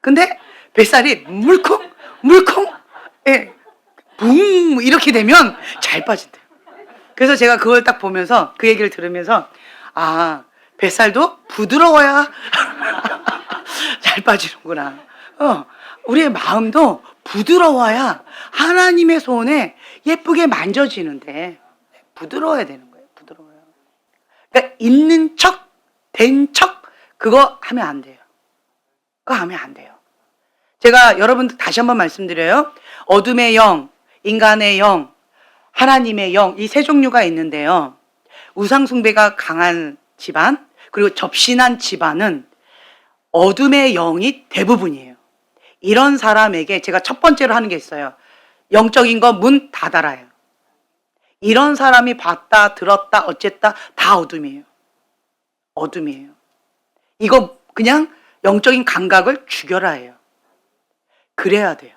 근데 뱃살이 물컹 예, 붕 이렇게 되면 잘 빠진대요. 그래서 제가 그걸 딱 보면서 그 얘기를 들으면서 아 뱃살도 부드러워야 잘 빠지는구나. 우리의 마음도 부드러워야 하나님의 손에 예쁘게 만져지는데 부드러워야 되는 거예요. 부드러워요. 그러니까 있는 척, 된 척 그거 하면 안 돼요. 그거 하면 안 돼요. 제가 여러분들 다시 한번 말씀드려요. 어둠의 영, 인간의 영, 하나님의 영, 이 세 종류가 있는데요. 우상숭배가 강한 집안, 그리고 접신한 집안은 어둠의 영이 대부분이에요. 이런 사람에게 제가 첫 번째로 하는 게 있어요. 영적인 거 문 닫아라요. 이런 사람이 봤다, 들었다, 어쨌다 다 어둠이에요. 어둠이에요. 이거 그냥 영적인 감각을 죽여라 해요. 그래야 돼요.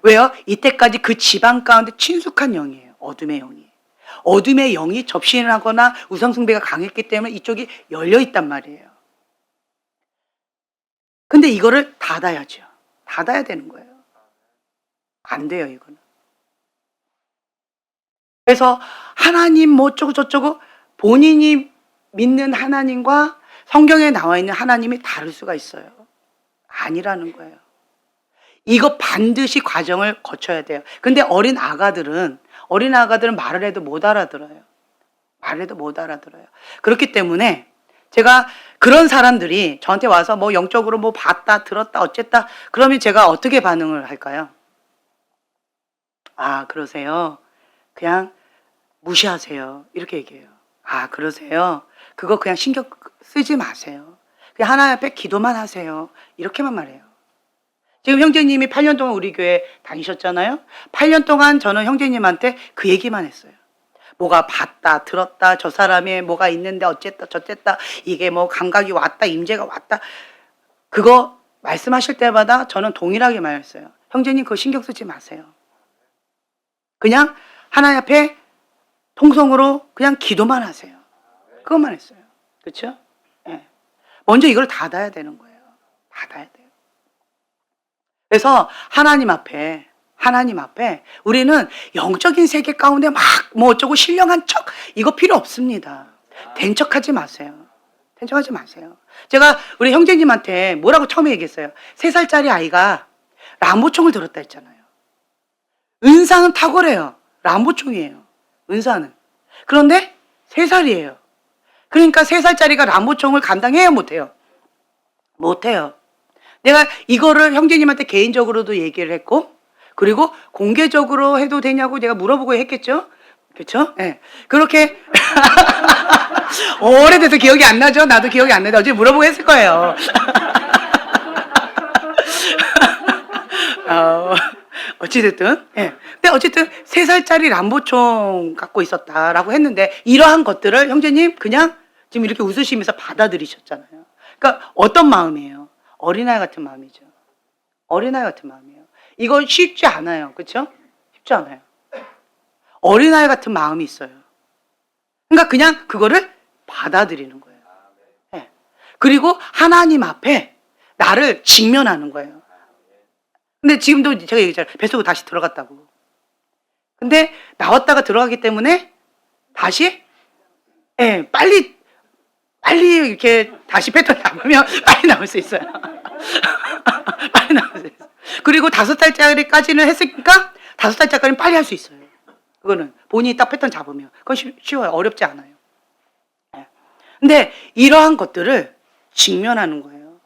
왜요? 이때까지 그 집안 가운데 친숙한 영이에요. 어둠의 영이. 어둠의 영이 접신을 하거나 우상숭배가 강했기 때문에 이쪽이 열려 있단 말이에요. 근데 이거를 닫아야죠. 닫아야 되는 거예요. 안 돼요, 이거는. 그래서 하나님 뭐 어쩌고 저쩌고 본인이 믿는 하나님과 성경에 나와 있는 하나님이 다를 수가 있어요. 아니라는 거예요. 이거 반드시 과정을 거쳐야 돼요. 근데 어린 아가들은 말을 해도 못 알아들어요. 말을 해도 못 알아들어요. 그렇기 때문에 제가 그런 사람들이 저한테 와서 뭐 영적으로 뭐 봤다, 들었다, 어쨌다, 그러면 제가 어떻게 반응을 할까요? 아, 그러세요? 그냥 무시하세요. 이렇게 얘기해요. 아, 그러세요? 그거 그냥 신경 쓰지 마세요. 그냥 하나님 앞에 기도만 하세요. 이렇게만 말해요. 지금 형제님이 8년 동안 우리 교회 다니셨잖아요. 8년 동안 저는 형제님한테 그 얘기만 했어요. 뭐가 봤다, 들었다, 저 사람이 뭐가 있는데 어쨌다, 저쨌다, 이게 뭐 감각이 왔다, 임재가 왔다. 그거 말씀하실 때마다 저는 동일하게 말했어요. 형제님 그거 신경 쓰지 마세요. 그냥 하나님 앞에 통성으로 그냥 기도만 하세요. 그것만 했어요. 그렇죠? 네. 먼저 이걸 닫아야 되는 거예요. 닫아야 돼요. 그래서 하나님 앞에 우리는 영적인 세계 가운데 막 뭐 어쩌고 신령한 척 이거 필요 없습니다. 된 척하지 마세요. 된 척하지 마세요. 제가 우리 형제님한테 뭐라고 처음에 얘기했어요. 3살짜리 아이가 람보총을 들었다 했잖아요. 은사는 탁월해요. 람보총이에요. 은사는. 그런데 3살이에요. 그러니까 3살짜리가 람보총을 감당해요, 못해요? 못해요. 내가 이거를 형제님한테 개인적으로도 얘기를 했고, 그리고 공개적으로 해도 되냐고 내가 물어보고 했겠죠? 그렇죠? 예. 네. 그렇게 오래돼서 기억이 안 나죠? 나도 기억이 안 나는데 어제 물어보고 했을 거예요. 어찌됐든, 예. 근데 어쨌든 3살짜리 람보총 갖고 있었다라고 했는데, 이러한 것들을 형제님 그냥 지금 이렇게 웃으시면서 받아들이셨잖아요. 그러니까 어떤 마음이에요? 어린아이 같은 마음이죠. 어린아이 같은 마음이에요. 이건 쉽지 않아요. 그렇죠? 쉽지 않아요. 어린아이 같은 마음이 있어요. 그러니까 그냥 그거를 받아들이는 거예요. 네. 그리고 하나님 앞에 나를 직면하는 거예요. 근데 지금도 제가 얘기했잖아요. 뱃속으로 다시 들어갔다고. 근데 나왔다가 들어가기 때문에 다시 빨리 이렇게 다시 패턴 잡으면 빨리 나올 수 있어요. 빨리 나올 수 있어요. 그리고 5살짜리까지는 했으니까 5살짜리까지는 빨리 할 수 있어요. 그거는 본인이 딱 패턴 잡으면 그건 쉬워요. 어렵지 않아요. 근데 이러한 것들을 직면하는 거예요.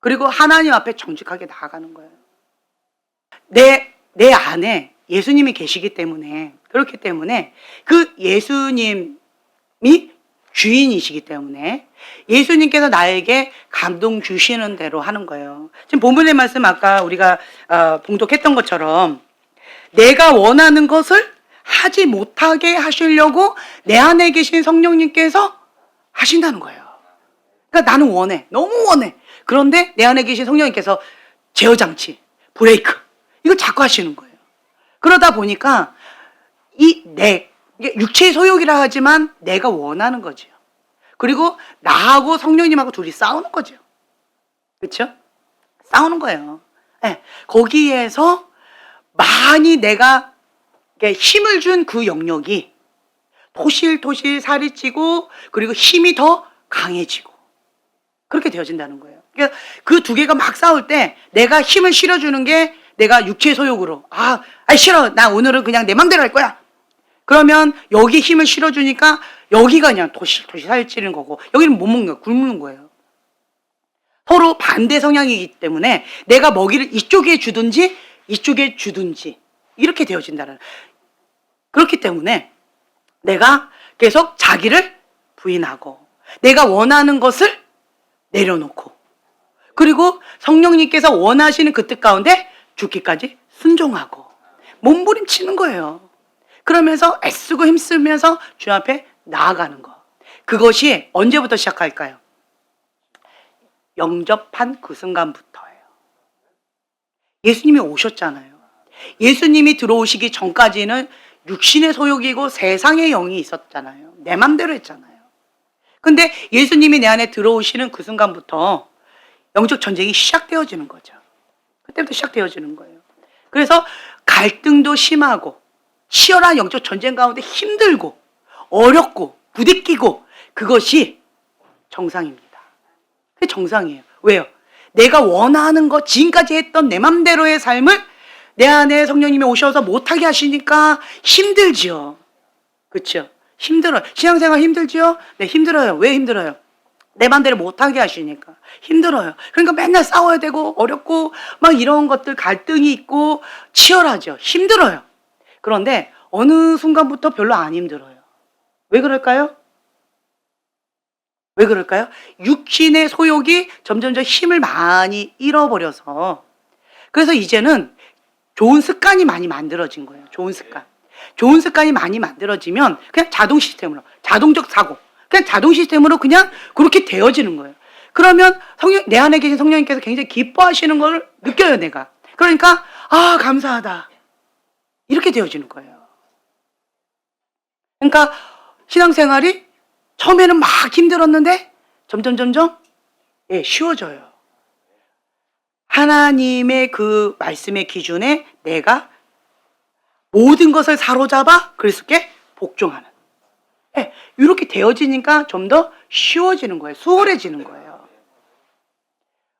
그리고 하나님 앞에 정직하게 나아가는 거예요. 내 안에 예수님이 계시기 때문에, 그렇기 때문에 그 예수님이 주인이시기 때문에 예수님께서 나에게 감동 주시는 대로 하는 거예요. 지금 본문의 말씀 아까 우리가 봉독했던 것처럼 내가 원하는 것을 하지 못하게 하시려고 내 안에 계신 성령님께서 하신다는 거예요. 그러니까 나는 원해. 너무 원해. 그런데 내 안에 계신 성령님께서 제어장치, 브레이크 이거 자꾸 하시는 거예요. 그러다 보니까 이게 육체의 소욕이라 하지만 내가 원하는 거죠. 그리고 나하고 성령님하고 둘이 싸우는 거죠. 그렇죠? 싸우는 거예요. 네. 거기에서 많이 내가 힘을 준 그 영역이 토실토실 살이 찌고 그리고 힘이 더 강해지고 그렇게 되어진다는 거예요. 그러니까 그 두 개가 막 싸울 때 내가 힘을 실어주는 게 내가 육체의 소욕으로 싫어. 나 오늘은 그냥 내 맘대로 할 거야. 그러면 여기 힘을 실어주니까 여기가 그냥 토실토실 살이 찌는 거고 여기는 못 먹는 거예요. 굶는 거예요. 서로 반대 성향이기 때문에 내가 먹이를 이쪽에 주든지 이쪽에 주든지 이렇게 되어진다는. 그렇기 때문에 내가 계속 자기를 부인하고 내가 원하는 것을 내려놓고 그리고 성령님께서 원하시는 그 뜻 가운데 죽기까지 순종하고 몸부림치는 거예요. 그러면서 애쓰고 힘쓰면서 주 앞에 나아가는 거. 그것이 언제부터 시작할까요? 영접한 그 순간부터예요. 예수님이 오셨잖아요. 예수님이 들어오시기 전까지는 육신의 소욕이고 세상의 영이 있었잖아요. 내 맘대로 했잖아요. 근데 예수님이 내 안에 들어오시는 그 순간부터 영적 전쟁이 시작되어지는 거죠. 그때부터 시작되어지는 거예요. 그래서 갈등도 심하고 치열한 영적 전쟁 가운데 힘들고 어렵고 부딪히고 그것이 정상입니다. 그게 정상이에요. 왜요? 내가 원하는 것, 지금까지 했던 내 맘대로의 삶을 내 안에 성령님이 오셔서 못하게 하시니까 힘들지요. 그렇죠? 힘들어요. 신앙생활 힘들지요? 네, 힘들어요. 왜 힘들어요? 내 맘대로 못하게 하시니까 힘들어요. 그러니까 맨날 싸워야 되고 어렵고 막 이런 것들 갈등이 있고 치열하죠. 힘들어요. 그런데 어느 순간부터 별로 안 힘들어요. 왜 그럴까요? 왜 그럴까요? 육신의 소욕이 점점점 힘을 많이 잃어버려서 그래서 이제는 좋은 습관이 많이 만들어진 거예요. 좋은 습관. 좋은 습관이 많이 만들어지면 그냥 자동 시스템으로 자동적 사고 그냥 자동 시스템으로 그냥 그렇게 되어지는 거예요. 그러면 내 안에 계신 성령님께서 굉장히 기뻐하시는 걸 느껴요, 내가. 그러니까 아, 감사하다. 이렇게 되어지는 거예요. 그러니까 신앙생활이 처음에는 막 힘들었는데 점점 예, 쉬워져요. 하나님의 그 말씀의 기준에 내가 모든 것을 사로잡아 그리스도께 복종하는. 예, 이렇게 되어지니까 좀 더 쉬워지는 거예요. 수월해지는 거예요.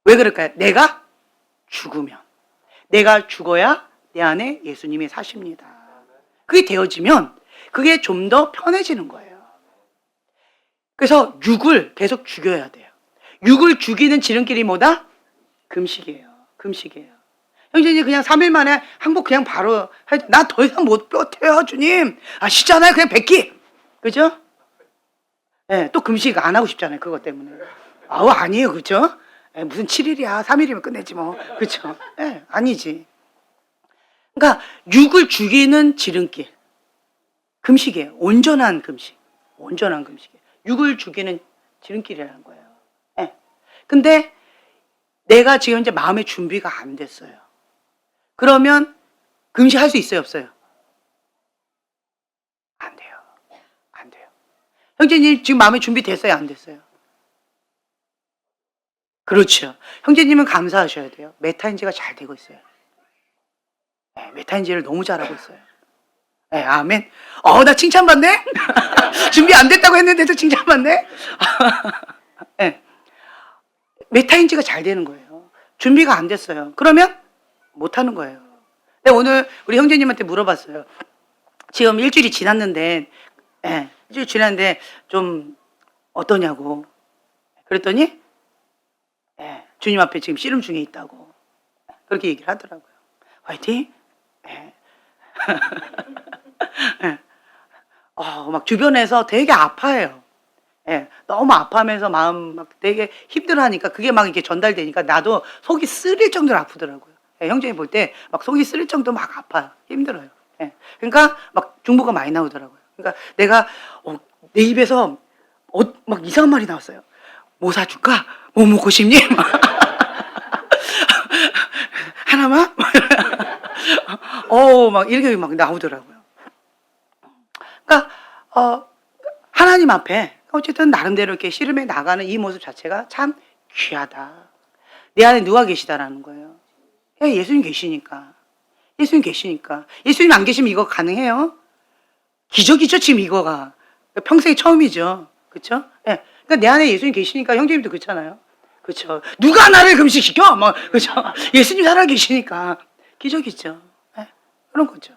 왜 그럴까요? 내가 죽으면. 내가 죽어야 내 안에 예수님이 사십니다. 그게 되어지면 그게 좀 더 편해지는 거예요. 그래서 육을 계속 죽여야 돼요. 육을 죽이는 지름길이 뭐다? 금식이에요. 금식이에요. 형제님 그냥 3일 만에 항복 그냥 바로 나 더 이상 못 버텨요 주님. 아시잖아요. 그냥 뱉기. 그죠? 네, 또 금식 안 하고 싶잖아요. 그것 때문에. 아우 아니에요. 그죠? 네, 무슨 7일이야. 3일이면 끝내지 뭐. 그죠? 네, 아니지. 그러니까 육을 죽이는 지름길. 금식이에요. 온전한 금식. 온전한 금식이에요. 육을 죽이는 지름길이라는 거예요. 네. 근데 내가 지금 이제 마음의 준비가 안 됐어요. 그러면 금식할 수 있어요, 없어요? 안 돼요. 안 돼요. 형제님 지금 마음의 준비 됐어요, 안 됐어요? 그렇죠. 형제님은 감사하셔야 돼요. 메타인지가 잘 되고 있어요. 네, 메타인지를 너무 잘하고 있어요. 네, 아멘. 나 칭찬받네? 준비 안 됐다고 했는데도 칭찬받네? 네. 메타인지가 잘 되는 거예요. 준비가 안 됐어요. 그러면 못 하는 거예요. 근데 오늘 우리 형제님한테 물어봤어요. 지금 일주일이 지났는데, 예, 일주일 지났는데 좀 어떠냐고. 그랬더니, 예, 주님 앞에 지금 씨름 중에 있다고. 그렇게 얘기를 하더라고요. 화이팅! 예. 예. 막 주변에서 되게 아파해요. 예, 너무 아파하면서 마음 막 되게 힘들어하니까 그게 막 이렇게 전달되니까 나도 속이 쓰릴 정도로 아프더라고요. 예, 형제님 볼 때 막 속이 쓰릴 정도 막 아파요. 힘들어요. 예, 그러니까 막 중보가 많이 나오더라고요. 그러니까 내가 내 입에서 막 이상한 말이 나왔어요. 뭐 사줄까? 뭐 먹고 싶니? 하나만? 막 이렇게 막 나오더라고요. 그러니까 하나님 앞에 어쨌든 나름대로 이렇게 씨름해 나가는 이 모습 자체가 참 귀하다. 내 안에 누가 계시다라는 거예요. 예수님 계시니까. 예수님 계시니까. 예수님 안 계시면 이거 가능해요? 기적이죠, 지금 이거가. 평생에 처음이죠. 그렇죠? 예. 그러니까 내 안에 예수님 계시니까 형제님도 그렇잖아요. 그렇죠. 누가 나를 금식시켜? 뭐 그렇죠. 예수님 살아 계시니까 기적이죠. 예. 그런 거죠.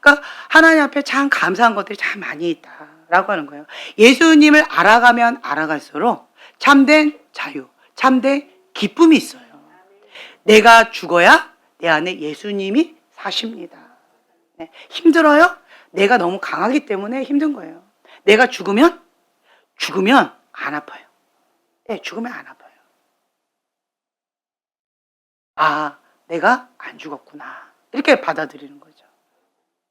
그러니까 하나님 앞에 참 감사한 것들이 참 많이 있다라고 하는 거예요. 예수님을 알아가면 알아갈수록 참된 자유, 참된 기쁨이 있어요. 내가 죽어야 내 안에 예수님이 사십니다. 네. 힘들어요? 내가 너무 강하기 때문에 힘든 거예요. 내가 죽으면 안 아파요. 네, 죽으면 안 아파요. 아, 내가 안 죽었구나. 이렇게 받아들이는 거죠.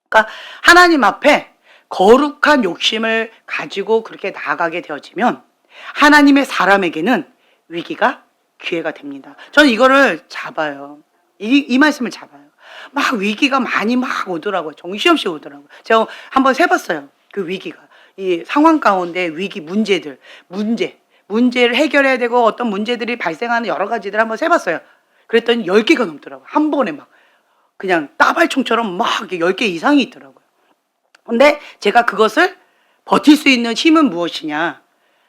그러니까 하나님 앞에 거룩한 욕심을 가지고 그렇게 나아가게 되어지면 하나님의 사람에게는 위기가 기회가 됩니다. 저는 이거를 잡아요. 이 말씀을 잡아요. 막 위기가 많이 막 오더라고요. 정신없이 오더라고요. 제가 한번 세봤어요. 그 위기가. 이 상황 가운데 위기, 문제를 해결해야 되고 어떤 문제들이 발생하는 여러 가지들 한번 세봤어요. 그랬더니 10개가 넘더라고요. 한 번에 막. 그냥 따발총처럼 막 10개 이상이 있더라고요. 근데 제가 그것을 버틸 수 있는 힘은 무엇이냐?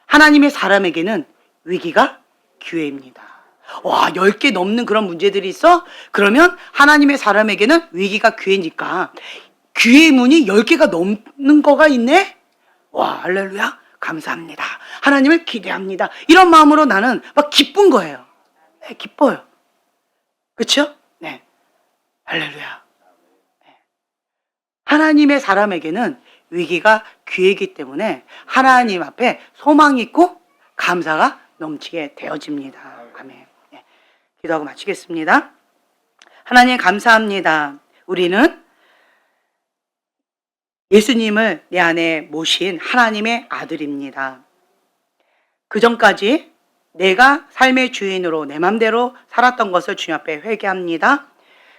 하나님의 사람에게는 위기가 기회입니다. 와, 10개 넘는 그런 문제들이 있어? 그러면 하나님의 사람에게는 위기가 기회니까 기회의 문이 10개가 넘는 거가 있네? 와, 할렐루야. 감사합니다. 하나님을 기대합니다. 이런 마음으로 나는 막 기쁜 거예요. 네, 기뻐요. 그렇죠? 네. 할렐루야. 네. 하나님의 사람에게는 위기가 기회이기 때문에 하나님 앞에 소망이 있고 감사가 넘치게 되어집니다. 아멘. 네. 기도하고 마치겠습니다. 하나님 감사합니다. 우리는 예수님을 내 안에 모신 하나님의 아들입니다. 그 전까지 내가 삶의 주인으로 내 맘대로 살았던 것을 주님 앞에 회개합니다.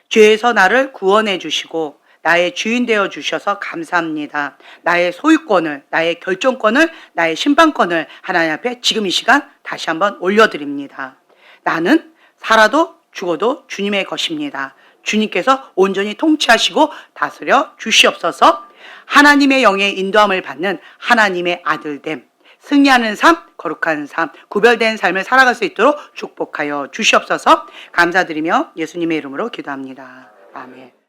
죄에서 나를 구원해 주시고 나의 주인 되어 주셔서 감사합니다. 나의 소유권을, 나의 결정권을, 나의 심판권을 하나님 앞에 지금 이 시간 다시 한번 올려드립니다. 나는 살아도 죽어도 주님의 것입니다. 주님께서 온전히 통치하시고 다스려 주시옵소서. 하나님의 영의 인도함을 받는 하나님의 아들됨, 승리하는 삶, 거룩한 삶, 구별된 삶을 살아갈 수 있도록 축복하여 주시옵소서. 감사드리며 예수님의 이름으로 기도합니다. 아멘.